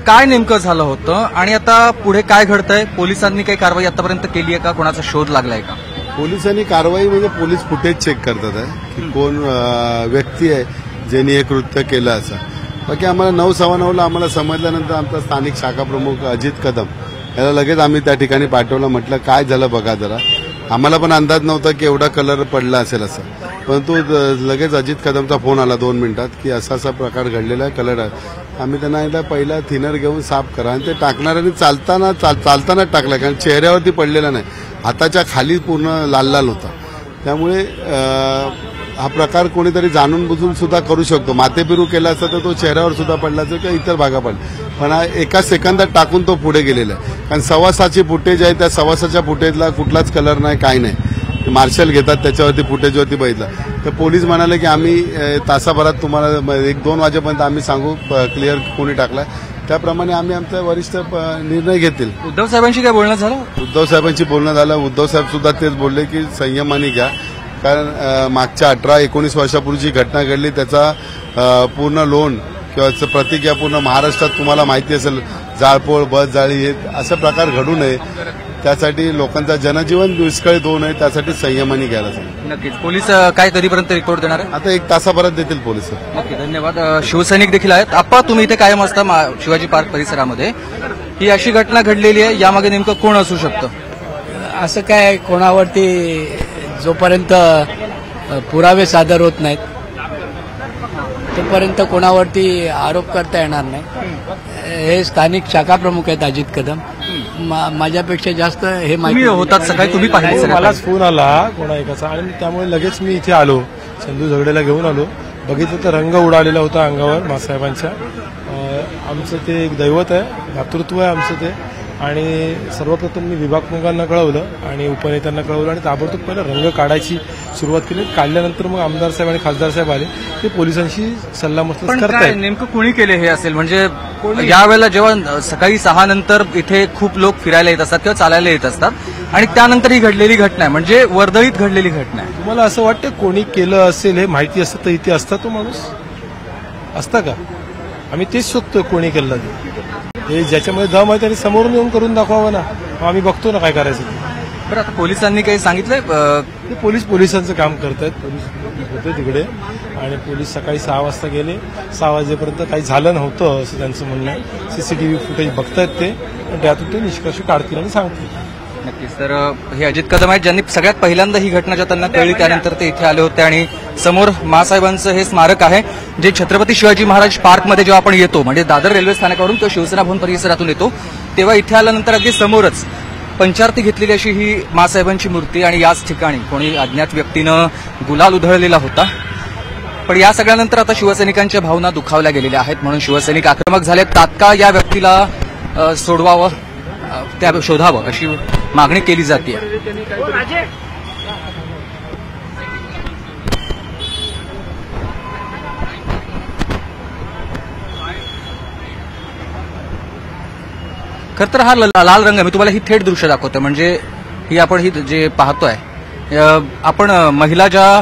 काय नेमकं झालं होतं आणि आता पुढे काय घडतंय? पोलिसांनी काही कारवाई आतापर्यंत केली आहे का? कोणाचा शोध लागलाय का? पोलिसांनी कारवाई म्हणजे पोलीस फुटेज चेक करतात आहे की कोण व्यक्ती आहे ज्यांनी हे कृत्य केलं असं. बाकी आम्हाला 9:15 आम्हाला समजल्यानंतर आमचा स्थानिक शाखा प्रमुख अजित कदम याला लगेच आम्ही त्या ठिकाणी पाठवलं. म्हटलं काय झालं बघा जरा. आम्हाला पण अंदाज नव्हता की एवढा कलर पडला असेल असं, परंतु लगेच अजित कदमचा फोन आला 2 मिनिटात की असा असा प्रकार घडलेला आहे, कलर आहे. आम्ही त्यांना एकदा पहिला थिनर घेऊन साफ करा आणि ते टाकणाऱ्यांनी चालतानाच टाकलं, कारण चेहऱ्यावरती पडलेला नाही, हाताच्या खाली पूर्ण लाल लाल होता. त्यामुळे हा प्रकार कोणीतरी जाणून बुजून सुद्धा करू शकतो. माथेपिरू केला असता तर तो चेहऱ्यावर सुद्धा पडला असेल किंवा इतर भागा पडला, पण हा एका सेकंदात टाकून तो पुढे गेलेला आहे. कारण 6:15ची फुटेज आहे, त्या 6:15च्या फुटेजला कुठलाच कलर नाही, काय नाही. मार्शल घेतात त्याच्यावरती फुटेजवरती बघितलं तर पोलीस म्हणाले की आम्ही तासाभरात तुम्हाला 1-2 वाजेपर्यंत आम्ही सांगू क्लिअर कोणी टाकलाय. त्याप्रमाणे आम्ही आमचा वरिष्ठ निर्णय घेतील. उद्धव साहेबांशी काय बोलणं झालं? उद्धव साहेबांची बोलणं झालं. उद्धव साहेब सुद्धा तेच बोलले की संयमाने घ्या, कारण मागच्या 18-19 वर्षापूर्वीची घटना घडली, त्याचा पूर्ण लोन किंवा प्रतिक्रिया पूर्ण महाराष्ट्रात तुम्हाला माहिती असेल, जाळपोळ, बस जाळी, हे असे प्रकार घडू नये, त्यासाठी लोकांचा जनजीवन विस्कळीत होऊ नये, त्यासाठी संयमाने घ्यायला सांगितलं. नक्कीच. पोलीस काय कधीपर्यंत रिपोर्ट देणार आहे? आता 1 तासाभरात देतील पोलीस. ओके, धन्यवाद. शिवसैनिक देखील आहेत. आप्पा, तुम्ही इथे कायम असता शिवाजी पार्क परिसरामध्ये. ही अशी घटना घडलेली आहे, यामागे नेमकं कोण असू शकतं? असं काय, कोणावरती जोपर्यंत पुरावे सादर होत नाहीत तोपर्यंत कोणावरती आरोप करता येणार नाही. हे स्थानिक शाखा प्रमुख आहेत अजित कदम. माझ्यापेक्षा जास्त हे माहिती होतात. सकाळी तुम्ही पाहिजे, मलाच फोन आला कोणा एकाचा आणि त्यामुळे लगेच मी इथे आलो, संधू झगडेला घेऊन आलो. बघितलं तर रंग उडालेला होता अंगावर मासाहेबांच्या. आमचं ते एक दैवत आहे, भातृत्व आहे आमचं ते. आणि सर्वप्रथम मी विभागप्रमुखांना कळवलं आणि उपनेत्यांना कळवलं आणि ताबडतोब पहिला रंग काढायची सुरुवात केली. काढल्यानंतर मग आमदार साहेब आणि खासदार साहेब आले, ते पोलिसांशी सल्लामसलत करतायत. नेमकं कुणी केले हे असेल? म्हणजे यावेळेला जेव्हा सकाळी 6 नंतर इथे खूप लोक फिरायला येत असतात किंवा चालायला येत असतात आणि त्यानंतर ही घडलेली घटना आहे, म्हणजे वर्दळीत घडलेली घटना आहे. तुम्हाला असं वाटतं कोणी केलं असेल हे माहिती असतं तर इथे असता तो माणूस असता का? आम्ही तेच शोधतोय कोणी केलं ते. ज्याच्यामध्ये दम आहे त्याने समोरून येऊन करून दाखवावं ना, आम्ही बघतो ना काय करायचं ते. बरं, आता पोलिसांनी काही सांगितलंय? ते पोलिसांचं काम करतायत. पोलीस होते तिकडे आणि पोलीस सकाळी 6 वाजता गेले. 6 वाजेपर्यंत काही झालं नव्हतं असं त्यांचं म्हणणं आहे. सीसीटीव्ही फुटेज बघतायत ते, त्यातून ते निष्कर्ष काढतील आणि सांगतील. नक्कीच. तर हे अजित कदम आहेत, ज्यांनी सगळ्यात पहिल्यांदा ही घटना जेव्हा त्यांना कळली त्यानंतर ते इथे आले होते. आणि समोर मासाहेबांचं हे स्मारक आहे, जे छत्रपती शिवाजी महाराज पार्कमध्ये जेव्हा आपण येतो, म्हणजे दादर रेल्वे स्थानकावरून किंवा शिवसेना भवन परिसरातून येतो, तेव्हा इथे आल्यानंतर अगदी समोरच पंचारती घेतलेली अशी ही मासाहेबांची मूर्ती आणि याच ठिकाणी कोणी अज्ञात व्यक्तीनं गुलाल उधळलेला होता. पण या सगळ्यानंतर आता शिवसैनिकांच्या भावना दुखावल्या गेलेल्या आहेत, म्हणून शिवसैनिक आक्रमक झाले. तात्काळ या व्यक्तीला सोडवावं, त्या शोधावं अशी मागणी केली जाते. खरं तर हा लाल रंग, मी तुम्हाला ही थेट दृश्य दाखवतोय, म्हणजे ही आपण ही जे पाहतोय, आपण महिला ज्या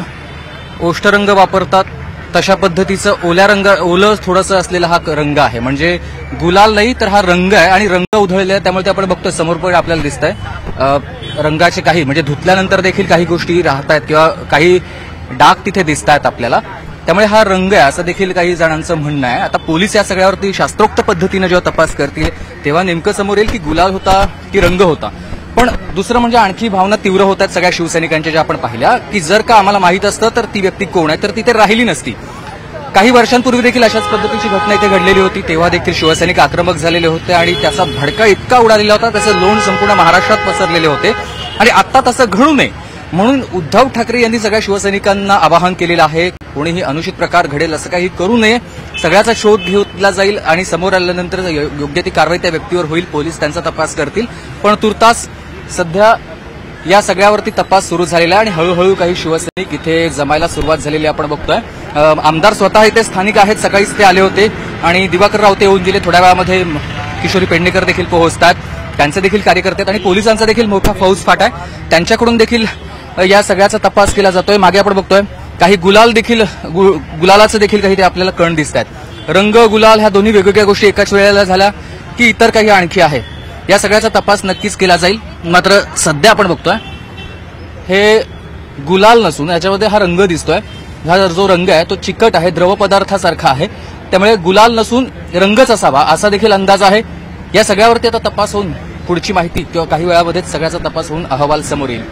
ओष्ठरंग वापरतात तशा पद्धतीचं ओलं थोडंसं असलेला हा रंग आहे. म्हणजे गुलाल नाही तर हा रंग आहे आणि रंग उधळले आहे. त्यामुळे ते आपण बघतोय समोर पण आपल्याला दिसत आहे रंगाचे काही, म्हणजे धुतल्यानंतर देखील काही गोष्टी राहत आहेत किंवा काही डाग तिथे दिसत आहेत आपल्याला. त्यामुळे हा रंग आहे असं देखील काही जणांचं म्हणणं आहे. आता पोलीस या सगळ्यावरती शास्त्रोक्त पद्धतीनं जेव्हा तपास करतील तेव्हा नेमकं समोर येईल की गुलाल होता की रंग होता. पण दुसरं म्हणजे आणखी भावना तीव्र होत आहेत सगळ्या शिवसैनिकांच्या, ज्या आपण पाहिल्या की जर का आम्हाला माहित असतं तर ती व्यक्ती कोण आहे तर तिथे राहिली नसती. काही वर्षांपूर्वी देखील अशाच पद्धतीची घटना इथे घडलेली होती, तेव्हा देखील शिवसैनिक आक्रमक झालेले होते आणि त्याचा भडका इतका उडालेला होता, त्याचे लोण संपूर्ण महाराष्ट्रात पसरलेले होते. आणि आता तसं घडू नये म्हणून उद्धव ठाकरे यांनी सगळ्या शिवसैनिकांना आवाहन केलेलं आहे, कोणीही अनुचित प्रकार घडेल असं काही करू नये, सगळ्याचा शोध घेतला जाईल आणि समोर आल्यानंतर योग्य ती कारवाई त्या व्यक्तीवर होईल, पोलीस त्यांचा तपास करतील. पण तुर्तास सध्या या सगळ्यावरती तपास सुरू झालेला आहे आणि हळूहळू काही शिवसैनिक इथे जमायला सुरुवात झालेली आपण बघतोय. आमदार स्वतः इथे स्थानिक आहेत, सकाळीच ते आले होते आणि दिवाकर रावते येऊन गेले. थोड्या वेळामध्ये किशोरी पेडणेकर देखील पोहोचतात, त्यांचे देखील कार्यकर्ते आहेत आणि पोलिसांचा देखील मोठा फौज फाटा आहे, त्यांच्याकडून देखील या सगळ्याचा तपास केला जातोय. मागे आपण बघतोय काही गुलालाचं देखील काही ते आपल्याला कण दिसत आहेत. रंग गुलाल ह्या दोन्ही वेगवेगळ्या गोष्टी एकाच वेळेला झाल्या की इतर काही आणखी आहे, या सगळ्याचा तपास नक्कीच केला जाईल. मात्र सध्या आपण बघतोय हे गुलाल नसून याच्यामध्ये हा रंग दिसतोय. हा जो रंग आहे तो चिकट आहे, द्रव पदार्थासारखा आहे, त्यामुळे गुलाल नसून रंगच असावा असा देखील अंदाज आहे. या सगळ्यावरती आता तपास होऊन पुढची माहिती किंवा काही वेळामध्येच सगळ्याचा तपास होऊन अहवाल समोर येईल.